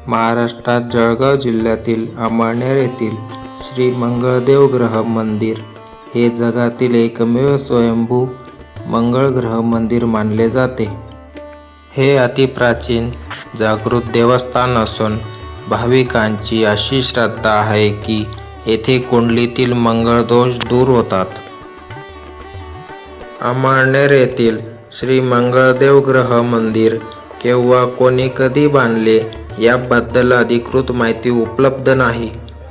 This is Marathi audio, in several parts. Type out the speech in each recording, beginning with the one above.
महाराष्ट्रात जळगाव जिल्ह्यातील अमळनेर येथील श्री मंगळदेव ग्रह मंदिर हे जगातील एकमेव स्वयंभू मंगळ ग्रह मंदिर मानले जाते. हे अतिप्राचीन जागृत देवस्थान असून भाविकांची अशी श्रद्धा आहे की येथे कुंडलीतील मंगळ दोष दूर होतात. अमळनेर येथील श्री मंगळदेव ग्रह मंदिर केव्हा कोणी कधी बांधले याबद्दल अधिकृत माहिती उपलब्ध नाही,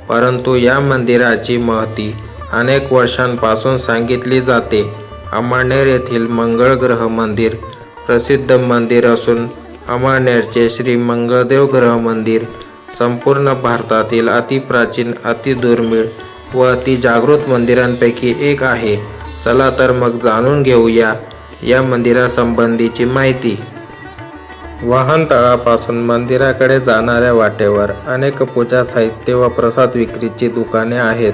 परंतु या मंदिराची महती अनेक वर्षांपासून सांगितली जाते. अमळनेर येथील मंगळ ग्रह मंदिर प्रसिद्ध मंदिर असून अमळनेरचे श्री मंगळदेव ग्रह मंदिर संपूर्ण भारतातील अतिप्राचीन, अतिदुर्मिळ व अतिजागृत मंदिरांपैकी एक आहे. चला तर मग जाणून घेऊया या मंदिरासंबंधीची माहिती. वाहनतळापासून मंदिराकडे जाणाऱ्या वाटेवर अनेक पूजा साहित्य व प्रसाद विक्रीची दुकाने आहेत.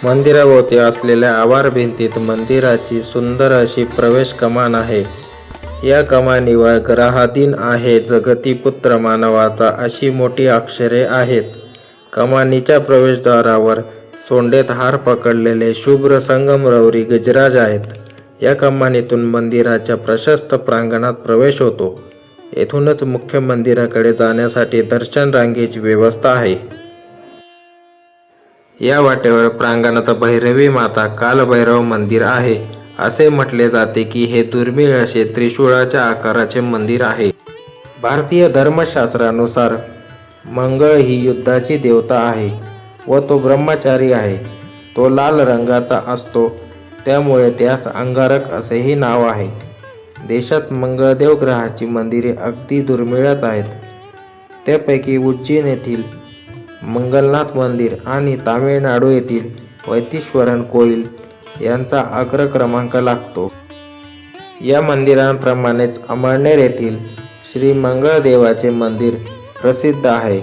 मंदिराभोवती असलेल्या आवार भिंतीत मंदिराची सुंदर अशी प्रवेश कमान आहे. या कमानीवर ग्रहाधीन आहे जगतीपुत्र मानवाचा अशी मोठी अक्षरे आहेत. कमानीच्या प्रवेशद्वारावर सोंडेत हार पकडलेले शुभ्र संगमरवरी गजराज आहेत. या कमानीतून मंदिराच्या प्रशस्त प्रांगणात प्रवेश होतो. येथूनच मुख्य मंदिराकडे जाण्यासाठी दर्शन रांगेची व्यवस्था आहे. या वाटेवर प्रांगणात भैरवी माता कालभैरव मंदिर आहे. असे म्हटले जाते की हे दुर्मिळ असे त्रिशूळाच्या आकाराचे मंदिर आहे. भारतीय धर्मशास्त्रानुसार मंगळ ही युद्धाची देवता आहे व तो ब्रह्मचारी आहे. तो लाल रंगाचा असतो, त्यामुळे त्यास अंगारक असेही नाव आहे. देशात मंगळदेव ग्रहाची मंदिरे अगदी दुर्मिळच आहेत. त्यापैकी उज्जैन येथील मंगलनाथ मंदिर आणि तामिळनाडू येथील वैतीश्वरन कोईल यांचा अग्रक्रमांक लागतो. या मंदिरांप्रमाणेच अमळनेर येथील श्री मंगळदेवाचे मंदिर प्रसिद्ध आहे.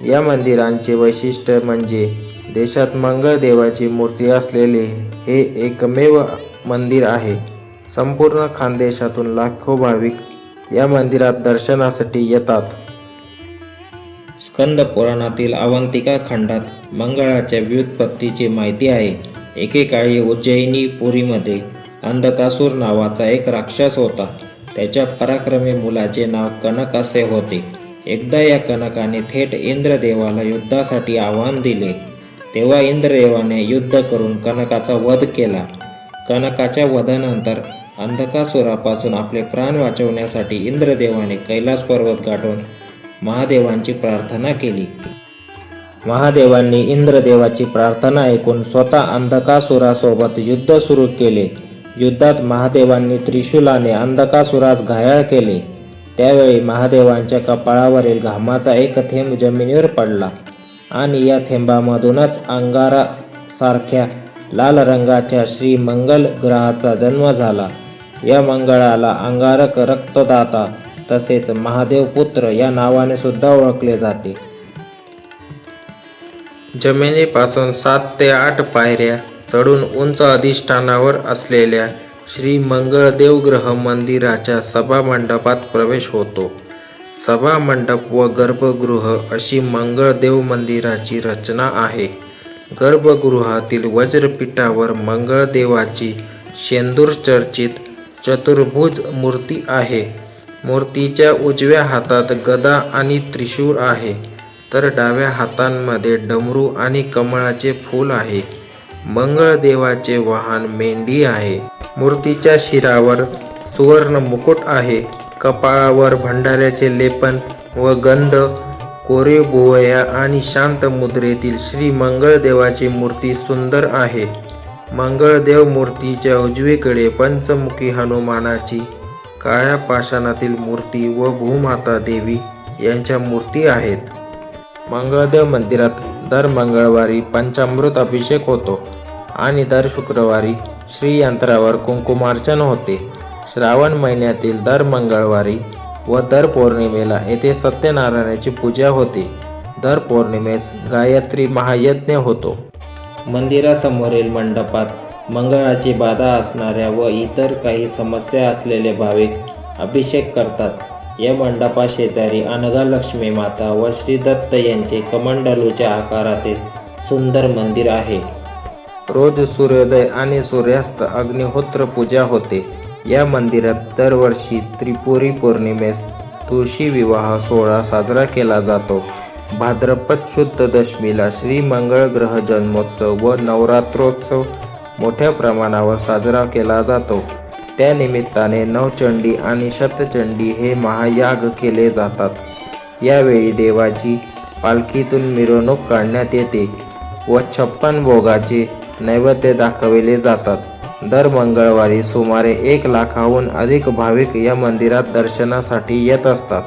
या मंदिरांचे वैशिष्ट्य म्हणजे देशात मंगळदेवाची मूर्ती असलेले हे एकमेव मंदिर आहे. संपूर्ण खानदेशातून लाखो भाविक या मंदिरात दर्शनासाठी येतात. स्कंद पुराणातील अवंतिका खंडात मंगळाच्या व्युत्पत्तीची माहिती आहे. एकेकाळी उज्जैनी पुरीमध्ये अंधकासूर नावाचा एक राक्षस होता. त्याच्या पराक्रमी मुलाचे नाव कनक असे होते. एकदा या कनकाने थेट इंद्रदेवाला युद्धासाठी आव्हान दिले. तेव्हा इंद्रदेवाने युद्ध करून कनकाचा वध केला. कनकाच्या वधानंतर अंधकासुरापासून आपले प्राण वाचवण्यासाठी इंद्रदेवाने कैलास पर्वत गाठून महादेवांची प्रार्थना केली. महादेवांनी इंद्रदेवाची प्रार्थना ऐकून स्वतः अंधकासुरासोबत युद्ध सुरू केले. युद्धात महादेवांनी त्रिशूलाने अंधकासुरास घायाळ केले. त्यावेळी महादेवांच्या कपाळावरील घामाचा एक थेंब जमिनीवर पडला आणि या थेंबामधूनच अंगारासारख्या लाल रंगाच्या श्री मंगल ग्रहाचा जन्म झाला. या मंगळाला अंगारक, रक्तदाता तसेच महादेव पुत्र या नावाने सुद्धा ओळखले जाते. जमिनीपासून 7 ते 8 पायऱ्या चढून उंच अधिष्ठानावर असलेल्या श्री मंगळदेव ग्रह मंदिराच्या सभामंडपात प्रवेश होतो. सभामंडप व गर्भगृह अशी मंगळदेव मंदिराची रचना आहे. गर्भगृहातील वज्रपीठावर मंगळदेवाची शेंदूर चर्चित चतुर्भुज मूर्ती आहे. मूर्तीच्या उजव्या हातात गदा आणि त्रिशूळ आहे, तर डाव्या हातांमध्ये डमरू आणि कमळाचे फूल आहे. मंगळदेवाचे वाहन मेंढी आहे. मूर्तीच्या शिरावर सुवर्ण मुकुट आहे. कपाळावर भंडाऱ्याचे लेपन व गंध, कोरीव भुवया आणि शांत मुद्रेतील श्री मंगळदेवाची मूर्ती सुंदर आहे. मंगळदेव मूर्तीच्या उजवीकडे पंचमुखी हनुमानाची, काळ्या पाषाणातील मूर्ती व भूमाता देवी यांच्या मूर्ती आहेत. मंगळदेव मंदिरात दर मंगळवारी पंचामृत अभिषेक होतो आणि दर शुक्रवारी श्रीयंत्रावर कुंकुमार्चन होते. श्रावण महिन्यातील दर मंगळवारी व दर पौर्णिमेला येथे सत्यनारायणाची पूजा होते. दर पौर्णिमेस गायत्री महायज्ञ होतो. मंदिरासमोरील मंडपात मंगळाची बाधा असणाऱ्या व इतर काही समस्या असलेले भाविक अभिषेक करतात. या मंडपाशेजारी अनघा लक्ष्मी माता व श्री दत्त यांचे कमंडलूच्या आकारातील सुंदर मंदिर आहे. रोज सूर्योदय आणि सूर्यास्त अग्निहोत्र पूजा होते. या मंदिरात दरवर्षी त्रिपुरी पौर्णिमेस तुळशी विवाह सोहळा साजरा केला जातो. भाद्रपद शुद्ध दशमीला श्री मंगळ ग्रह जन्मोत्सव व नवरात्रोत्सव मोठ्या प्रमाणावर साजरा केला जातो. त्यानिमित्ताने नवचंडी आणि शतचंडी हे महायाग केले जातात. यावेळी देवाची पालखीतून मिरवणूक काढण्यात येते व 56 भोगाचे नैवेद्य दाखविले जातात. दर मंगळवारी सुमारे 1 लाखाहून अधिक भाविक या मंदिरात दर्शनासाठी येत असतात.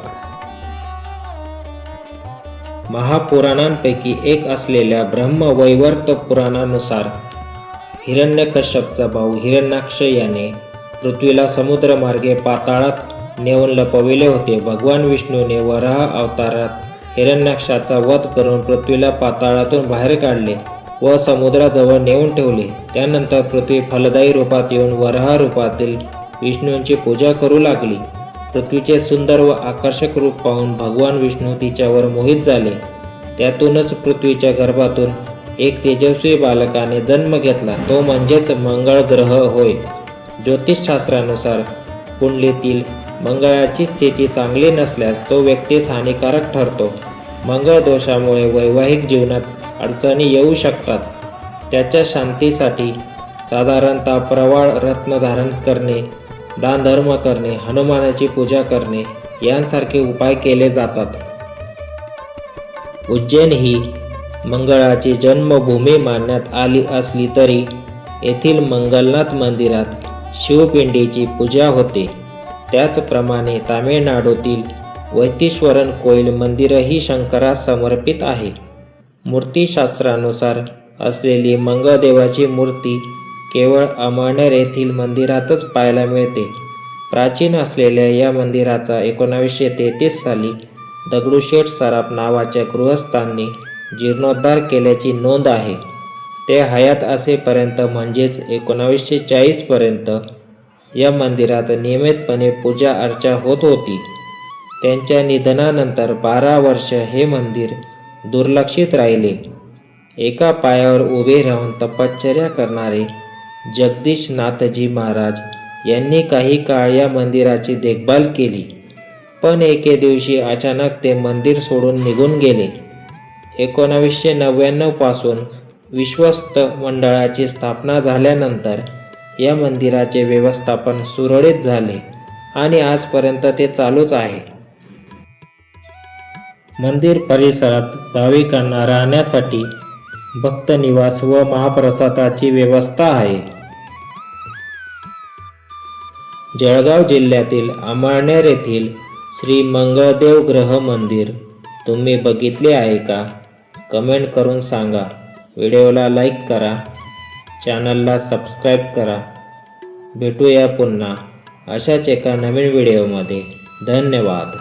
महापुराणांपैकी एक असलेल्या ब्रह्मवैवर्त पुराणानुसार हिरण्यकश्यपचा भाऊ हिरण्याक्ष याने पृथ्वीला समुद्रमार्गे पाताळात नेऊन लपविले होते. भगवान विष्णूने वराह अवतारात हिरण्याक्षाचा वध करून पृथ्वीला पाताळातून बाहेर काढले व समुद्राजवळ नेऊन ठेवले. त्यानंतर पृथ्वी फलदायी रूपात येऊन वराह रूपातील विष्णूंची पूजा करू लागली. पृथ्वीचे सुंदर व आकर्षक रूप पाहून भगवान विष्णू तिच्यावर मोहित झाले. त्यातूनच पृथ्वीच्या गर्भातून एक तेजस्वी बालकाने जन्म घेतला, तो म्हणजेच मंगळ ग्रह होय. ज्योतिषशास्त्रानुसार कुंडलीतील मंगळाची स्थिती चांगली नसल्यास तो व्यक्तीस हानिकारक ठरतो. मंगळ दोषामुळे वैवाहिक जीवनात अडचणी येऊ शकतात. त्याच्या शांतीसाठी साधारणतः प्रवाळ रत्न धारण करणे, दानधर्म करणे, हनुमानाची पूजा करणे यांसारखे उपाय केले जातात. उज्जैन ही मंगळाची जन्मभूमी मानण्यात आली असली तरी येथील मंगलनाथ मंदिरात शिवपिंडीची पूजा होते. त्याचप्रमाणे तामिळनाडूतील वैतीश्वरन कोईल मंदिरही शंकरास समर्पित आहे. मूर्तिशास्त्रानुसार असलेली मंगळदेवाची मूर्ती केवळ अमळनेर येथील मंदिरातच पाहायला मिळते. प्राचीन असलेल्या या मंदिराचा 1933 साली दगडूशेठ सराफ नावाच्या गृहस्थांनी जीर्णोद्धार केल्याची नोंद आहे. ते हयात असेपर्यंत म्हणजेच 1940 पर्यंत या मंदिरात नियमितपणे पूजा अर्चा होत होती. त्यांच्या निधनानंतर 12 वर्ष हे मंदिर दुर्लक्षित राहिले. एका पायावर उभे राहून तपश्चर्या करणारे जगदीशनाथजी महाराज यांनी काही काळ या मंदिराची देखभाल केली, पण एके दिवशी अचानक ते मंदिर सोडून निघून गेले. 1999 पासून विश्वस्त मंडळाची स्थापना झाल्यानंतर या मंदिराचे व्यवस्थापन सुरळीत झाले आणि आजपर्यंत ते चालूच आहे. मंदिर परिसरात भाविकांना राहण्यासाठी भक्तनिवास व महाप्रसादाची व्यवस्था आहे. जळगाव जिल्ह्यातील अमळनेर येथील श्री मंगळदेव ग्रह मंदिर तुम्ही बघितले आहे का? कमेंट करून सांगा. व्हिडिओला लाईक करा, चॅनलला सबस्क्राईब करा. भेटूया पुन्हा अशाच एका नवीन व्हिडिओमध्ये. धन्यवाद.